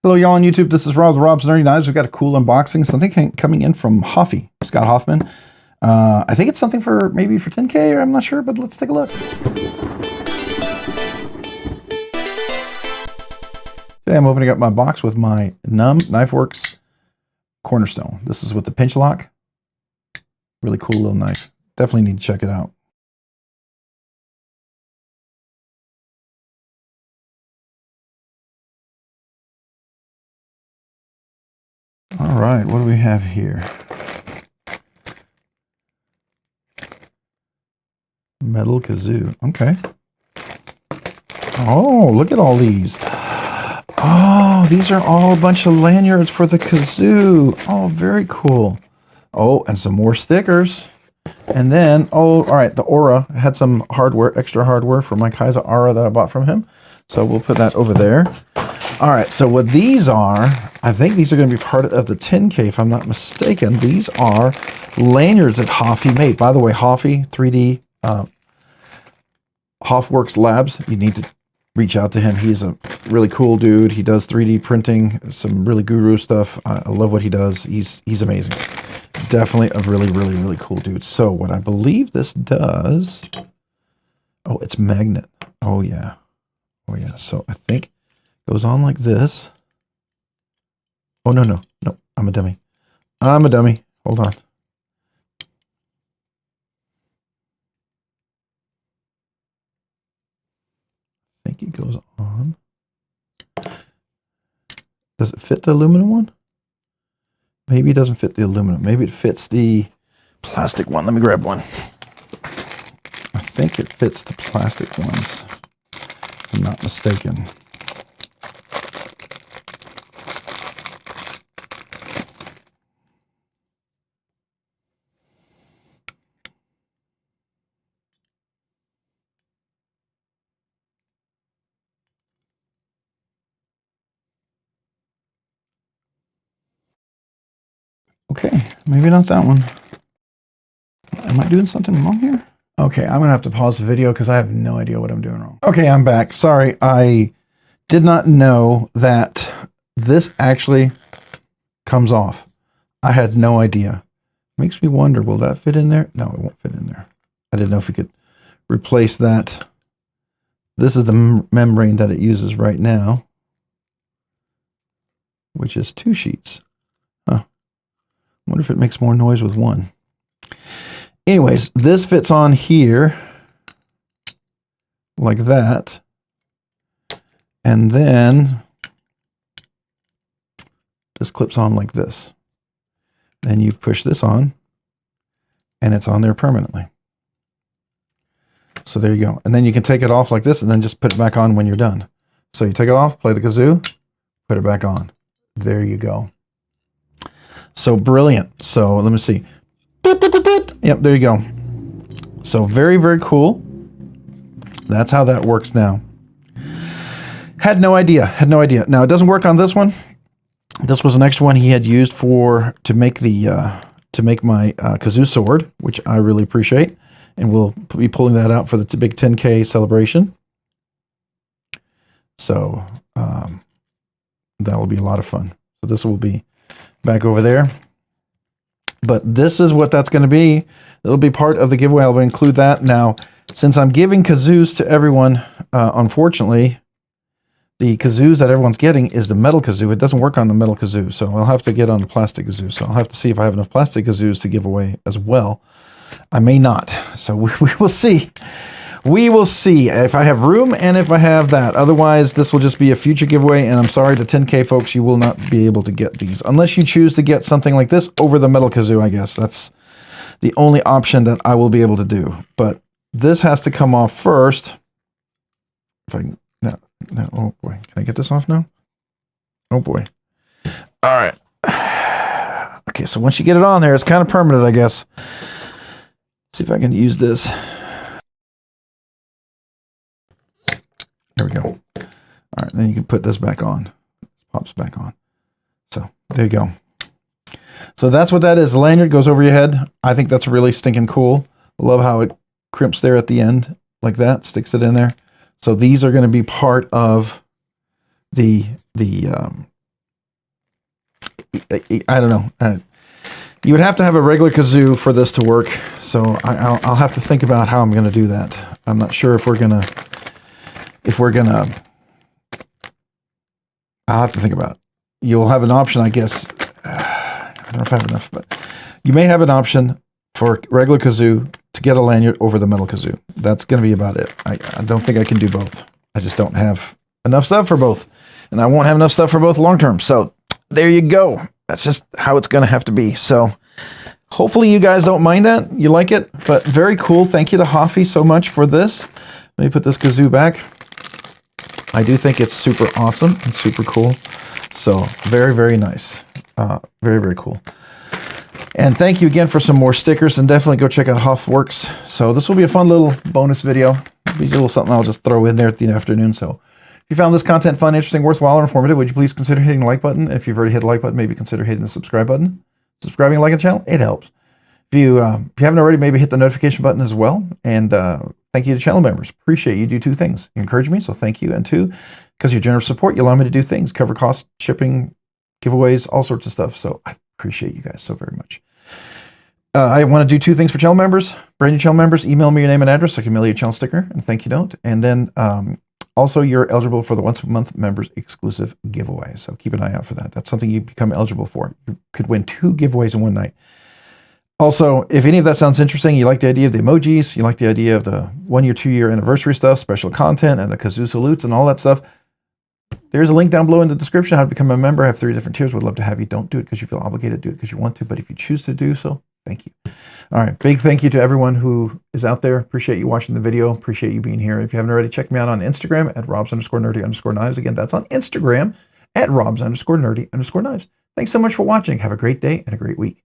Hello, y'all on YouTube. This is Rob, the Rob's Nerdy Knives. We've got a cool unboxing. Something coming in from Hoffy, Scott Hoffman. I think it's something for maybe for 10K, or I'm not sure, but let's take a look. Today I'm opening up my box with my KnifeWorks Cornerstone. This is with the pinch lock. Really cool little knife. Definitely need to check it out. All right, what do we have here? Metal kazoo. Okay. Oh, look at all these. Oh, these are all a bunch of lanyards for the kazoo. Oh, very cool. Oh, and some more stickers. And then, oh, all right, the Aura had some hardware, extra hardware for my Kaiser Aura that I bought from him. So we'll put that over there. All right, so what these are, I think these are going to be part of the 10K, if I'm not mistaken. These are lanyards that Hoffy made. By the way, Hoffy, 3D, Hoffworks Labs, you need to reach out to him. He's a really cool dude. He does 3D printing, some really guru stuff. I love what he does. He's amazing. Definitely a really cool dude. So what I believe this does, oh, it's magnet. Oh yeah. Oh yeah. So I think it goes on like this. Oh no, I'm a dummy. I'm a dummy. Hold on. I think it goes on. Does it fit the aluminum one? Maybe it doesn't fit the aluminum. Maybe it fits the plastic one. Let me grab one. I think it fits the plastic ones, if I'm not mistaken. Okay, maybe not that one. Am I doing something wrong here? Okay, I'm gonna have to pause the video because I have no idea what I'm doing wrong. Okay, I'm back. Sorry, I did not know that this actually comes off. I had no idea. Makes me wonder, will that fit in there? No, it won't fit in there. I didn't know if we could replace that. This is the membrane that it uses right now, which is 2 sheets. Huh. I wonder if it makes more noise with one. Anyways, this fits on here like that. And then this clips on like this. Then you push this on and it's on there permanently. So there you go. And then you can take it off like this and then just put it back on when you're done. So you take it off, play the kazoo, put it back on. There you go. So brilliant. So let me see. Yep, there you go. So very cool. That's how that works now. Had no idea. Now it doesn't work on this one. This was an extra one he had used to make my kazoo sword, which I really appreciate, and we'll be pulling that out for the big 10K celebration. So that will be a lot of fun. So this will be back over there. But this is what that's going to be. It'll be part of the giveaway. I'll include that. Now, since I'm giving kazoos to everyone, unfortunately, the kazoos that everyone's getting is the metal kazoo. It doesn't work on the metal kazoo, so I'll have to get on the plastic kazoo. So I'll have to see if I have enough plastic kazoos to give away as well. I may not. So we will see. We will see if I have room and if I have that. Otherwise, this will just be a future giveaway, and I'm sorry to 10K folks, you will not be able to get these. Unless you choose to get something like this over the metal kazoo, I guess. That's the only option that I will be able to do. But this has to come off first. If I can, no, oh boy. Can I get this off now? Oh boy. All right. Okay, so once you get it on there, it's kind of permanent, I guess. Let's see if I can use this. There we go. All right, then you can put this back on. It pops back on. So there you go. So that's what that is. The lanyard goes over your head. I think that's really stinking cool. Love how it crimps there at the end like that, sticks it in there. So these are going to be part of the I don't know. You would have to have a regular kazoo for this to work, so I'll have to think about how I'm going to do that. I'm not sure if we're gonna. I'll have to think about it. You'll have an option, I guess. I don't know if I have enough, but you may have an option for regular kazoo to get a lanyard over the metal kazoo. That's going to be about it. I don't think I can do both. I just don't have enough stuff for both, and I won't have enough stuff for both long term. So there you go. That's just how it's going to have to be. So hopefully you guys don't mind that. You like it, but very cool. Thank you to Hoffy so much for this. Let me put this kazoo back. I do think it's super awesome and super cool. So very, very nice. Very, very cool. And thank you again for some more stickers, and definitely go check out Hoffworks. So this will be a fun little bonus video. It'll be a little something I'll just throw in there at the afternoon. So if you found this content fun, interesting, worthwhile, or informative, would you please consider hitting the like button? If you've already hit the like button, maybe consider hitting the subscribe button. Subscribing and liking the channel, it helps. If you haven't already, maybe hit the notification button as well. And thank you to channel members. Appreciate you do two things. You encourage me, so thank you. And two, because of your generous support, you allow me to do things, cover costs, shipping, giveaways, all sorts of stuff. So I appreciate you guys so very much. I want to do two things for channel members. Brand new channel members, email me your name and address so I can mail you a channel sticker and thank you note. And then also you're eligible for the once a month members exclusive giveaway. So keep an eye out for that. That's something you become eligible for. You could win 2 giveaways in one night. Also, if any of that sounds interesting, you like the idea of the emojis, you like the idea of the 1 year, 2 year anniversary stuff, special content, and the kazoo salutes and all that stuff, there's a link down below in the description how to become a member. I have 3 different tiers. Would love to have you. Don't do it because you feel obligated. Do it because you want to. But if you choose to do so, thank you. All right. Big thank you to everyone who is out there. Appreciate you watching the video. Appreciate you being here. If you haven't already, check me out on Instagram at robs_nerdy_knives. Again, that's on Instagram at robs_nerdy_knives. Thanks so much for watching. Have a great day and a great week.